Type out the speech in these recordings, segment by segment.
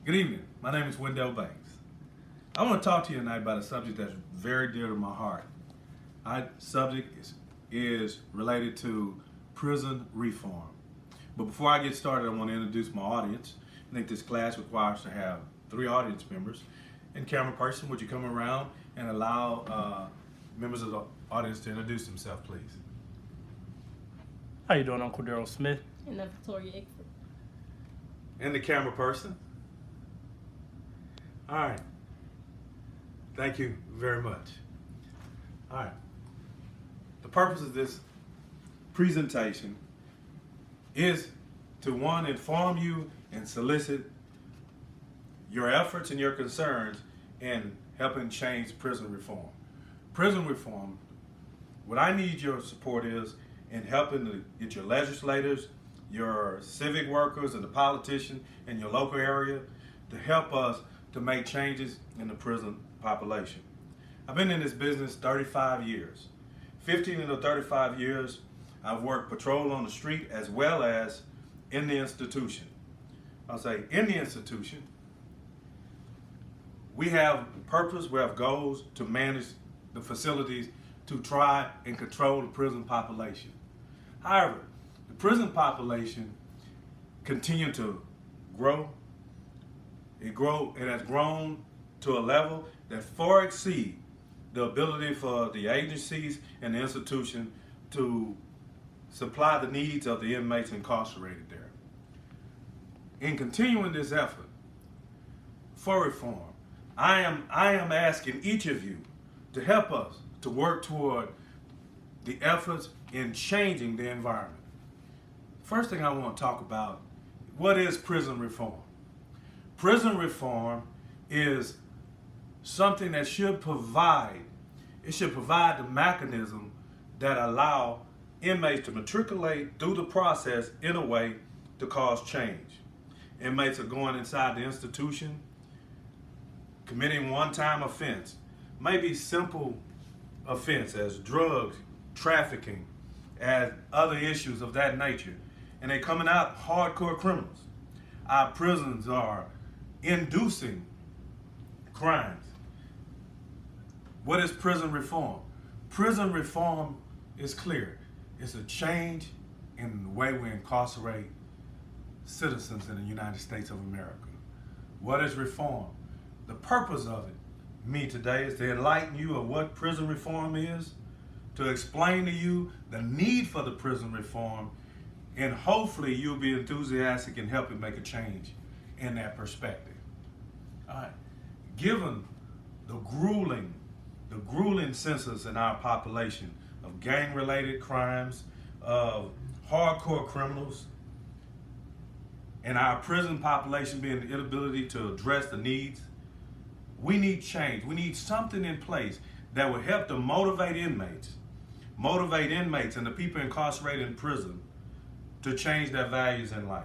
Good evening. My name is Wendell Banks. I want to talk to you tonight about a subject that's very dear to my heart. Our subject is related to prison reform. But before I get started, I want to introduce my audience. I think this class requires to have 3 audience members. And camera person, would you come around and allow members of the audience to introduce themselves, please? How you doing? I'm Cordero Smith. And I'm Victoria Eckford. And the camera person. All right. Thank you very much. All right. The purpose of this presentation is to, one, inform you and solicit your efforts and your concerns in helping change prison reform. Prison reform, what I need your support is in helping to get your legislators, your civic workers, and the politicians in your local area to help us to make changes in the prison population. I've been in this business 35 years. 15 of the 35 years, I've worked patrol on the street as well as in the institution. I'll say in the institution, we have purpose, we have goals to manage the facilities to try and control the prison population. However, the prison population continued to grow. It has grown to a level that far exceeds the ability for the agencies and the institution to supply the needs of the inmates incarcerated there. In continuing this effort for reform, I am asking each of you to help us to work toward the efforts in changing the environment. First thing I want to talk about, what is prison reform? Prison reform is something that should provide the mechanism that allow inmates to matriculate through the process in a way to cause change. Inmates are going inside the institution, committing one-time offense, maybe simple offense as drugs, trafficking, as other issues of that nature, and they're coming out hardcore criminals. Our prisons are inducing crimes. What is prison reform? Prison reform is clear. It's a change in the way we incarcerate citizens in the United States of America. What is reform? The purpose of it, me today, is to enlighten you of what prison reform is, to explain to you the need for the prison reform, and hopefully you'll be enthusiastic in helping make a change in that perspective. All right. Given the grueling census in our population of gang-related crimes, of hardcore criminals, and our prison population being the inability to address the needs, we need change. We need something in place that will help to motivate inmates and the people incarcerated in prison to change their values in life.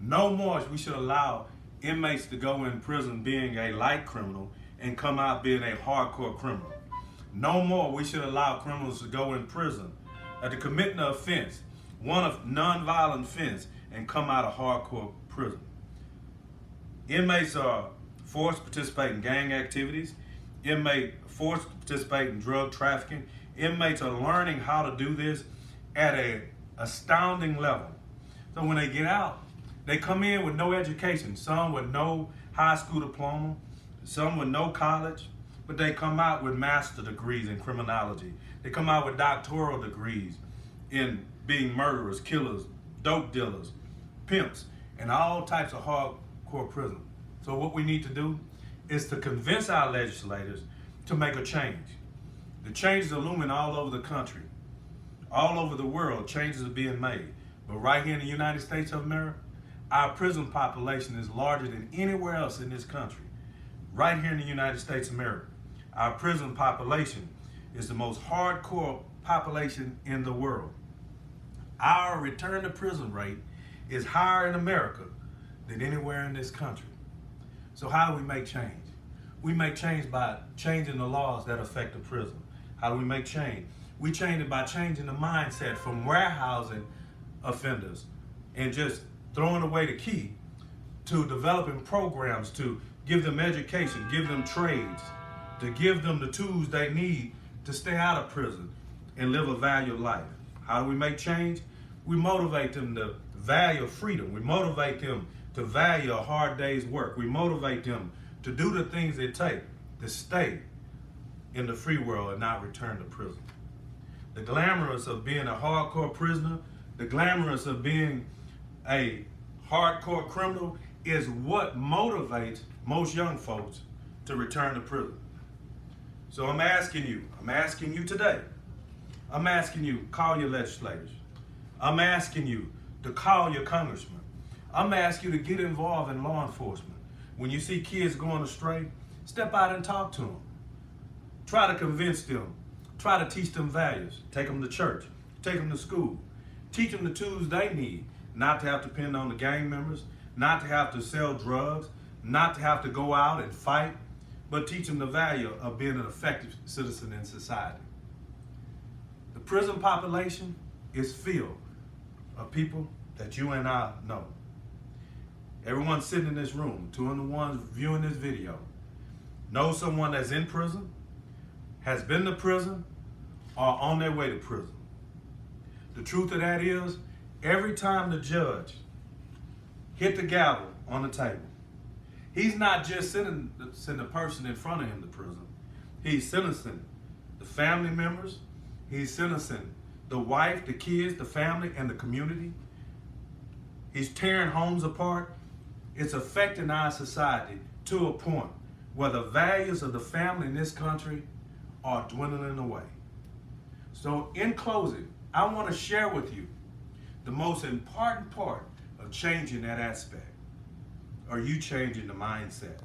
No more we should allow inmates to go in prison being a light criminal and come out being a hardcore criminal. No more we should allow criminals to go in prison to commit an offense, one of nonviolent offense, and come out of hardcore prison. Inmates are forced to participate in gang activities. Inmates forced to participate in drug trafficking. Inmates are learning how to do this at an astounding level. So when they get out, they come in with no education, some with no high school diploma, some with no college, but they come out with master degrees in criminology. They come out with doctoral degrees in being murderers, killers, dope dealers, pimps, and all types of hardcore prison. So what we need to do is to convince our legislators to make a change. The changes are looming all over the country. All over the world, changes are being made. But right here in the United States of America, our prison population is larger than anywhere else in this country. Right here in the United States of America, our prison population is the most hardcore population in the world. Our return to prison rate is higher in America than anywhere in this country. So how do we make change? We make change by changing the laws that affect the prison. How do we make change? We change it by changing the mindset from warehousing offenders and just throwing away the key to developing programs to give them education, give them trades, to give them the tools they need to stay out of prison and live a valued life. How do we make change? We motivate them to value freedom. We motivate them to value a hard day's work. We motivate them to do the things it takes to stay in the free world and not return to prison. The glamorous of being a hardcore prisoner, the glamorous of being a hardcore criminal is what motivates most young folks to return to prison. So I'm asking you today, I'm asking you, call your legislators. I'm asking you to call your congressman. I'm asking you to get involved in law enforcement. When you see kids going astray, step out and talk to them. Try to convince them. Try to teach them values. Take them to church. Take them to school. Teach them the tools they need, not to have to depend on the gang members, not to have to sell drugs, not to have to go out and fight, but teach them the value of being an effective citizen in society. The prison population is filled of people that you and I know. Everyone sitting in this room, two of the ones viewing this video, knows someone that's in prison, has been to prison, or on their way to prison. The truth of that is, every time the judge hit the gavel on the table, he's not just sending the person in front of him to prison. He's sentencing the family members. He's sentencing the wife, the kids, the family, and the community. He's tearing homes apart. It's affecting our society to a point where the values of the family in this country are dwindling away. So in closing, I want to share with you the most important part of changing that aspect. Are you changing the mindset?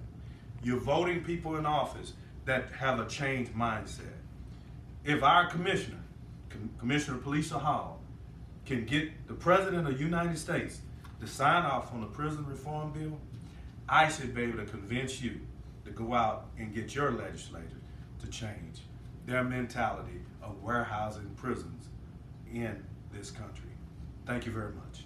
You're voting people in office that have a changed mindset. If our commissioner, Commissioner Police Hall, can get the President of the United States to sign off on the prison reform bill, I should be able to convince you to go out and get your legislators to change their mentality of warehousing prisons in this country. Thank you very much.